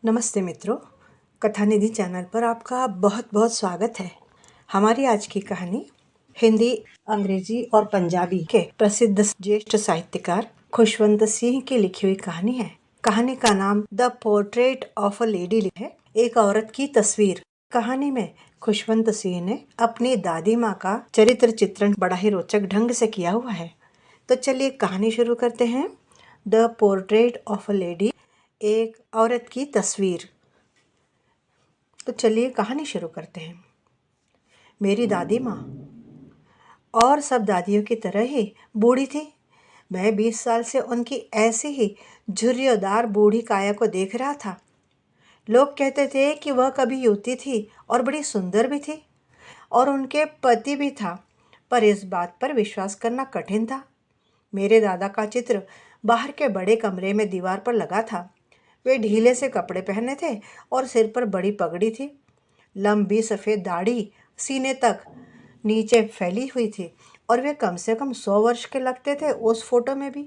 नमस्ते मित्रों, कथा निधि चैनल पर आपका बहुत बहुत स्वागत है। हमारी आज की कहानी हिंदी, अंग्रेजी और पंजाबी के प्रसिद्ध ज्येष्ठ साहित्यकार खुशवंत सिंह की लिखी हुई कहानी है। कहानी का नाम the portrait of a lady है, एक औरत की तस्वीर। कहानी में खुशवंत सिंह ने अपनी दादी माँ का चरित्र चित्रण बड़ा ही रोचक ढंग से किया हुआ है। तो चलिए कहानी शुरू करते हैं। The portrait of a lady, एक औरत की तस्वीर। तो चलिए कहानी शुरू करते हैं। मेरी दादी माँ और सब दादियों की तरह ही बूढ़ी थी। मैं 20 साल से उनकी ऐसी ही झुर्रियोंदार बूढ़ी काया को देख रहा था। लोग कहते थे कि वह कभी युवती थी और बड़ी सुंदर भी थी और उनके पति भी था, पर इस बात पर विश्वास करना कठिन था। मेरे दादा का चित्र बाहर के बड़े कमरे में दीवार पर लगा था। वे ढीले से कपड़े पहने थे और सिर पर बड़ी पगड़ी थी। लंबी सफ़ेद दाढ़ी सीने तक नीचे फैली हुई थी और वे कम से कम 100 वर्ष के लगते थे उस फोटो में भी।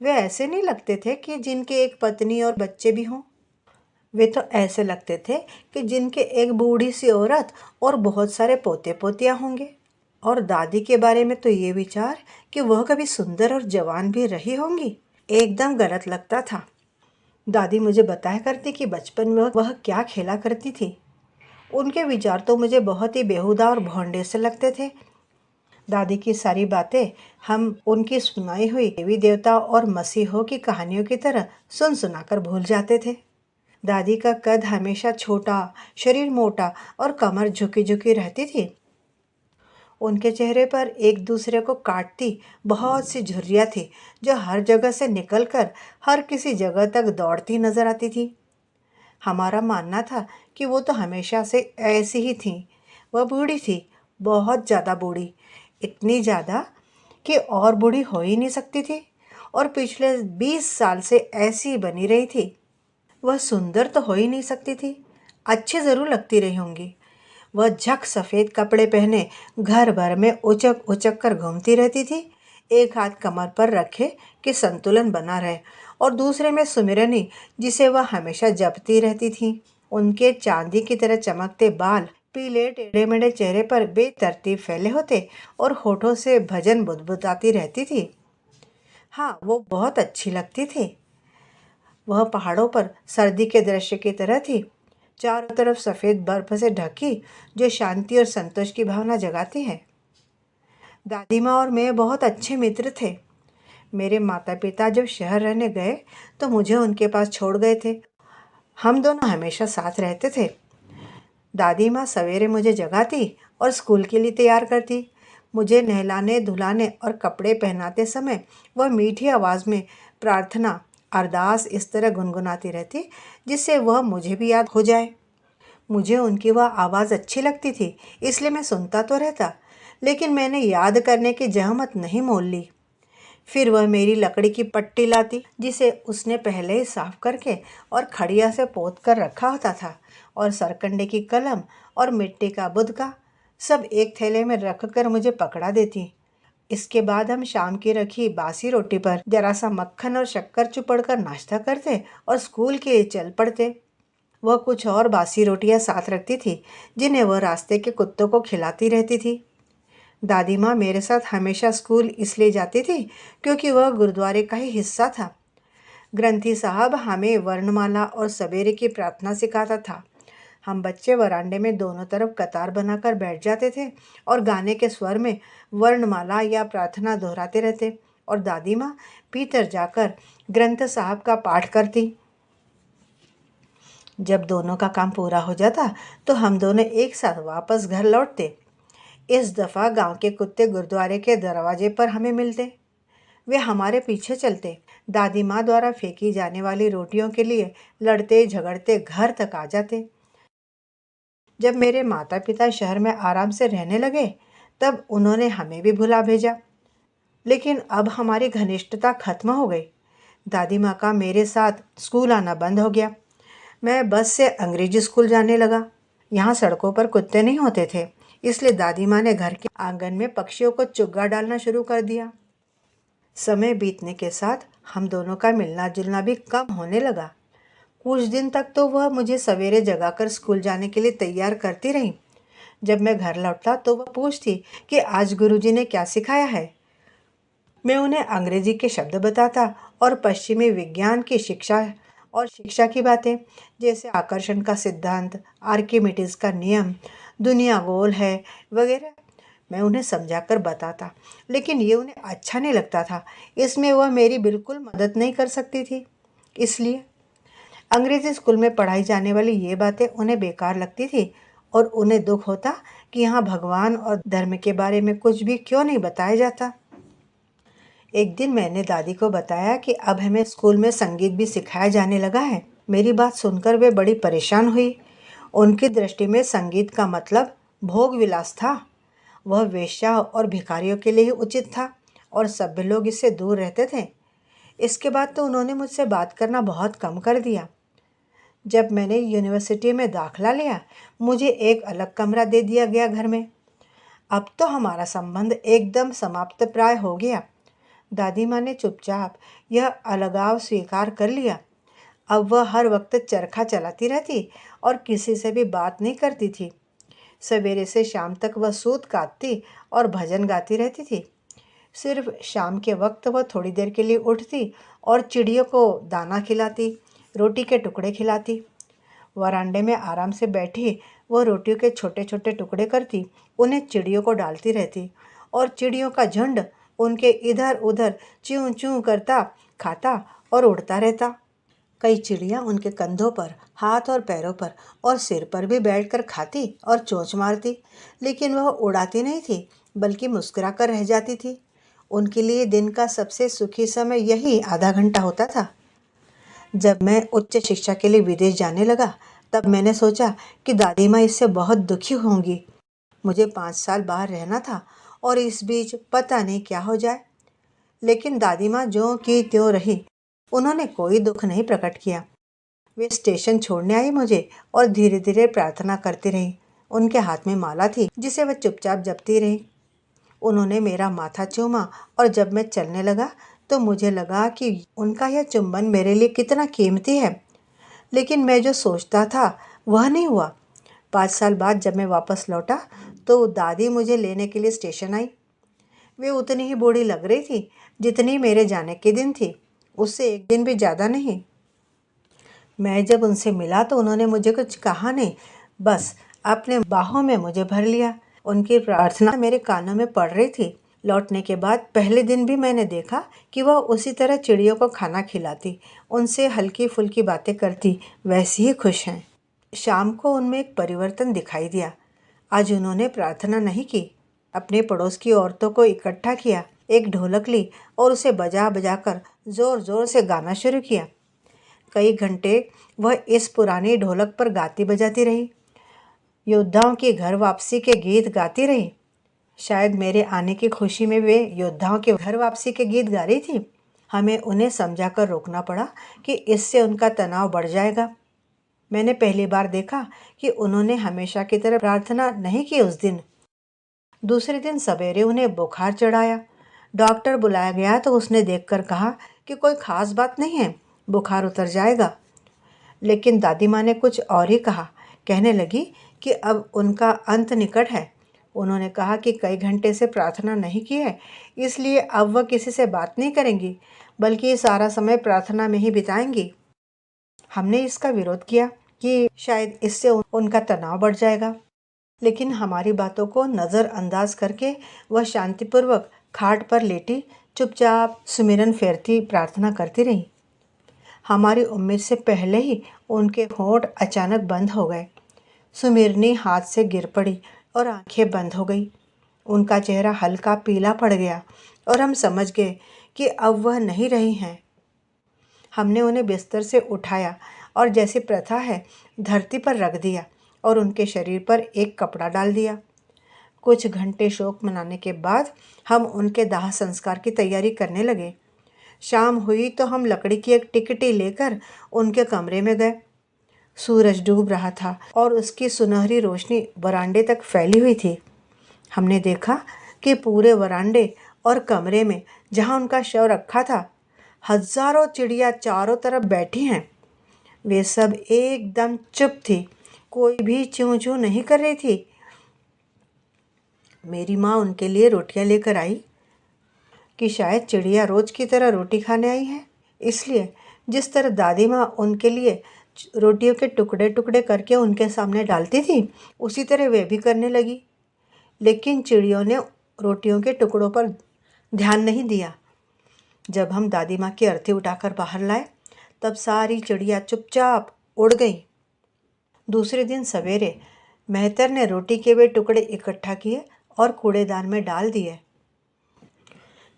वे ऐसे नहीं लगते थे कि जिनके एक पत्नी और बच्चे भी हों। वे तो ऐसे लगते थे कि जिनके एक बूढ़ी सी औरत और बहुत सारे पोते पोतियाँ होंगे। और दादी के बारे में तो ये विचार कि वह कभी सुंदर और जवान भी रही होंगी एकदम गलत लगता था। दादी मुझे बताया करती कि बचपन में वह क्या खेला करती थी। उनके विचार तो मुझे बहुत ही बेहुदा और भोंडे से लगते थे। दादी की सारी बातें हम उनकी सुनाई हुई देवी देवता और मसीहों की कहानियों की तरह सुन सुनाकर भूल जाते थे। दादी का कद हमेशा छोटा, शरीर मोटा और कमर झुकी झुकी रहती थी। उनके चेहरे पर एक दूसरे को काटती बहुत सी झुर्रियाँ थी जो हर जगह से निकलकर हर किसी जगह तक दौड़ती नजर आती थी। हमारा मानना था कि वो तो हमेशा से ऐसी ही थी। वह बूढ़ी थी, बहुत ज़्यादा बूढ़ी, इतनी ज़्यादा कि और बूढ़ी हो ही नहीं सकती थी, और पिछले 20 साल से ऐसी ही बनी रही थी। वह सुंदर तो हो ही नहीं सकती थी, अच्छी ज़रूर लगती रही होंगी। वह झक सफ़ेद कपड़े पहने घर भर में उचक उचक कर घूमती रहती थी, एक हाथ कमर पर रखे कि संतुलन बना रहे और दूसरे में सुमिरनी जिसे वह हमेशा जपती रहती थी। उनके चांदी की तरह चमकते बाल पीले टेढ़े मेढ़े चेहरे पर बेतरतीब फैले होते और होठों से भजन बुदबुदाती रहती थी। हाँ, वो बहुत अच्छी लगती थी। वह पहाड़ों पर सर्दी के दृश्य की तरह थी, चारों तरफ सफ़ेद बर्फ से ढकी, जो शांति और संतोष की भावना जगाती है। दादी माँ और मैं बहुत अच्छे मित्र थे। मेरे माता पिता जब शहर रहने गए तो मुझे उनके पास छोड़ गए थे। हम दोनों हमेशा साथ रहते थे। दादी माँ सवेरे मुझे जगाती और स्कूल के लिए तैयार करती। मुझे नहलाने धुलाने और कपड़े पहनाते समय वह मीठी आवाज़ में प्रार्थना अरदास इस तरह गुनगुनाती रहती जिससे वह मुझे भी याद हो जाए। मुझे उनकी वह आवाज़ अच्छी लगती थी, इसलिए मैं सुनता तो रहता, लेकिन मैंने याद करने की जहमत नहीं मोल ली। फिर वह मेरी लकड़ी की पट्टी लाती जिसे उसने पहले ही साफ करके और खड़िया से पोत कर रखा होता था, और सरकंडे की कलम और मिट्टी का बुदका सब एक थैले में रख कर मुझे पकड़ा देती। इसके बाद हम शाम की रखी बासी रोटी पर जरा सा मक्खन और शक्कर चुपड़ कर नाश्ता करते और स्कूल के लिए चल पड़ते। वह कुछ और बासी रोटियां साथ रखती थी जिन्हें वह रास्ते के कुत्तों को खिलाती रहती थी। दादी माँ मेरे साथ हमेशा स्कूल इसलिए जाती थी क्योंकि वह गुरुद्वारे का ही हिस्सा था। ग्रंथी साहब हमें वर्णमाला और सवेरे की प्रार्थना सिखाता था। हम बच्चे वरांडे में दोनों तरफ कतार बनाकर बैठ जाते थे और गाने के स्वर में वर्णमाला या प्रार्थना दोहराते रहते, और दादी माँ भीतर जाकर ग्रंथ साहब का पाठ करती। जब दोनों का काम पूरा हो जाता तो हम दोनों एक साथ वापस घर लौटते। इस दफ़ा गांव के कुत्ते गुरुद्वारे के दरवाजे पर हमें मिलते। वे हमारे पीछे चलते, दादी माँ द्वारा फेंकी जाने वाली रोटियों के लिए लड़ते झगड़ते घर तक आ जाते। जब मेरे माता पिता शहर में आराम से रहने लगे तब उन्होंने हमें भी भुला भेजा, लेकिन अब हमारी घनिष्ठता खत्म हो गई। दादी माँ का मेरे साथ स्कूल आना बंद हो गया। मैं बस से अंग्रेजी स्कूल जाने लगा। यहाँ सड़कों पर कुत्ते नहीं होते थे, इसलिए दादी माँ ने घर के आंगन में पक्षियों को चुग्गा डालना शुरू कर दिया। समय बीतने के साथ हम दोनों का मिलना जुलना भी कम होने लगा। कुछ दिन तक तो वह मुझे सवेरे जगाकर स्कूल जाने के लिए तैयार करती रही। जब मैं घर लौटता तो वह पूछती कि आज गुरुजी ने क्या सिखाया है। मैं उन्हें अंग्रेजी के शब्द बताता और पश्चिमी विज्ञान की शिक्षा की बातें, जैसे आकर्षण का सिद्धांत, आर्किमिडीज का नियम, दुनिया गोल है वगैरह, मैं उन्हें समझाकर बताता। लेकिन ये उन्हें अच्छा नहीं लगता था। इसमें वह मेरी बिल्कुल मदद नहीं कर सकती थी। इसलिए अंग्रेजी स्कूल में पढ़ाई जाने वाली ये बातें उन्हें बेकार लगती थी और उन्हें दुख होता कि यहाँ भगवान और धर्म के बारे में कुछ भी क्यों नहीं बताया जाता। एक दिन मैंने दादी को बताया कि अब हमें स्कूल में संगीत भी सिखाया जाने लगा है। मेरी बात सुनकर वे बड़ी परेशान हुई। उनकी दृष्टि में संगीत का मतलब भोग विलास था। वह वेश्या और भिखारियों के लिए ही उचित था और सभ्य लोग इससे दूर रहते थे। इसके बाद तो उन्होंने मुझसे बात करना बहुत कम कर दिया। जब मैंने यूनिवर्सिटी में दाखिला लिया, मुझे एक अलग कमरा दे दिया गया घर में। अब तो हमारा संबंध एकदम समाप्त प्राय हो गया। दादी माँ ने चुपचाप यह अलगाव स्वीकार कर लिया। अब वह हर वक्त चरखा चलाती रहती और किसी से भी बात नहीं करती थी। सवेरे से शाम तक वह सूत काटती और भजन गाती रहती थी। सिर्फ शाम के वक्त वह थोड़ी देर के लिए उठती और चिड़ियों को दाना खिलाती, रोटी के टुकड़े खिलाती। वरांडे में आराम से बैठी वह रोटियों के छोटे छोटे टुकड़े करती, उन्हें चिड़ियों को डालती रहती और चिड़ियों का झुंड उनके इधर उधर च्यूं च्यूं करता, खाता और उड़ता रहता। कई चिड़ियाँ उनके कंधों पर, हाथ और पैरों पर और सिर पर भी बैठकर खाती और चोंच मारती, लेकिन वह उड़ाती नहीं थी, बल्कि मुस्कुरा कर रह जाती थी। उनके लिए दिन का सबसे सुखी समय यही आधा घंटा होता था। जब मैं उच्च शिक्षा के लिए विदेश जाने लगा, तब मैंने सोचा कि दादी माँ इससे बहुत दुखी होंगी। मुझे 5 साल बाहर रहना था और इस बीच पता नहीं क्या हो जाए। लेकिन दादी माँ ज्यों की त्यों रही। उन्होंने कोई दुख नहीं प्रकट किया। वे स्टेशन छोड़ने आई मुझे और धीरे धीरे प्रार्थना करती रही। उनके हाथ में माला थी जिसे वह चुपचाप जपती रही। उन्होंने मेरा माथा चूमा और जब मैं चलने लगा तो मुझे लगा कि उनका यह चुंबन मेरे लिए कितना कीमती है। लेकिन मैं जो सोचता था वह नहीं हुआ। 5 साल बाद जब मैं वापस लौटा तो दादी मुझे लेने के लिए स्टेशन आई। वे उतनी ही बूढ़ी लग रही थी जितनी मेरे जाने के दिन थी, उससे एक दिन भी ज़्यादा नहीं। मैं जब उनसे मिला तो उन्होंने मुझे कुछ कहा नहीं, बस अपने बाहों में मुझे भर लिया। उनकी प्रार्थना मेरे कानों में पड़ रही थी। लौटने के बाद पहले दिन भी मैंने देखा कि वह उसी तरह चिड़ियों को खाना खिलाती, उनसे हल्की फुल्की बातें करती, वैसी ही खुश हैं। शाम को उनमें एक परिवर्तन दिखाई दिया। आज उन्होंने प्रार्थना नहीं की, अपने पड़ोस की औरतों को इकट्ठा किया, एक ढोलक ली और उसे बजा बजा कर ज़ोर ज़ोर से गाना शुरू किया। कई घंटे वह इस पुरानी ढोलक पर गाती बजाती रही, योद्धाओं की घर वापसी के गीत गाती रही। शायद मेरे आने की खुशी में वे योद्धाओं के घर वापसी के गीत गा रही थी। हमें उन्हें समझाकर रोकना पड़ा कि इससे उनका तनाव बढ़ जाएगा। मैंने पहली बार देखा कि उन्होंने हमेशा की तरह प्रार्थना नहीं की उस दिन। दूसरे दिन सवेरे उन्हें बुखार चढ़ाया। डॉक्टर बुलाया गया तो उसने देखकर कहा कि कोई खास बात नहीं है, बुखार उतर जाएगा। लेकिन दादी माँ ने कुछ और ही कहा। कहने लगी कि अब उनका अंत निकट है। उन्होंने कहा कि कई घंटे से प्रार्थना नहीं की है, इसलिए अब वह किसी से बात नहीं करेंगी, बल्कि सारा समय प्रार्थना में ही बिताएंगी। हमने इसका विरोध किया कि शायद इससे उनका तनाव बढ़ जाएगा, लेकिन हमारी बातों को नज़रअंदाज करके वह शांतिपूर्वक खाट पर लेटी चुपचाप सुमिरन फेरती प्रार्थना करती रही। हमारी उम्मीद से पहले ही उनके होंठ अचानक बंद हो गए। सुमिरनी हाथ से गिर पड़ी और आंखें बंद हो गई। उनका चेहरा हल्का पीला पड़ गया और हम समझ गए कि अब वह नहीं रही हैं। हमने उन्हें बिस्तर से उठाया और जैसी प्रथा है धरती पर रख दिया और उनके शरीर पर एक कपड़ा डाल दिया। कुछ घंटे शोक मनाने के बाद हम उनके दाह संस्कार की तैयारी करने लगे। शाम हुई तो हम लकड़ी की एक टिकटी लेकर उनके कमरे में गए। सूरज डूब रहा था और उसकी सुनहरी रोशनी वरांडे तक फैली हुई थी। हमने देखा कि पूरे वरांडे और कमरे में जहाँ उनका शव रखा था, हजारों चिड़िया चारों तरफ बैठी हैं। वे सब एकदम चुप थी, कोई भी चूं चूं नहीं कर रही थी। मेरी माँ उनके लिए रोटियां लेकर आई कि शायद चिड़िया रोज की तरह रोटी खाने आई है, इसलिए जिस तरह दादी माँ उनके लिए रोटियों के टुकड़े टुकड़े करके उनके सामने डालती थी, उसी तरह वे भी करने लगी। लेकिन चिड़ियों ने रोटियों के टुकड़ों पर ध्यान नहीं दिया। जब हम दादी माँ की अर्थी उठाकर बाहर लाए, तब सारी चिड़िया चुपचाप उड़ गई। दूसरे दिन सवेरे मेहतर ने रोटी के वे टुकड़े इकट्ठा किए और कूड़ेदान में डाल दिए।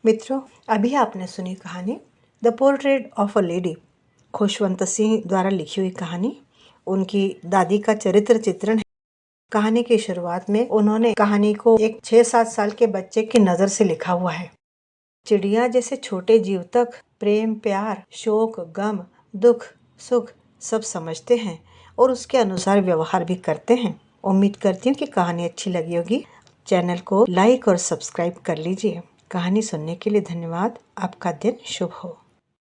मित्रों, अभी आपने सुनी कहानी the portrait of a lady, Khushwant Singh द्वारा लिखी हुई कहानी। उनकी दादी का चरित्र चित्रण है। कहानी की शुरुआत में उन्होंने कहानी को एक 6-7 साल के बच्चे की नज़र से लिखा हुआ है। चिड़िया जैसे छोटे जीव तक प्रेम, प्यार, शोक, गम, दुख, सुख सब समझते हैं और उसके अनुसार व्यवहार भी करते हैं। उम्मीद करती हूँ कि कहानी अच्छी लगी होगी। चैनल को लाइक और सब्सक्राइब कर लीजिए। कहानी सुनने के लिए धन्यवाद। आपका दिन शुभ हो।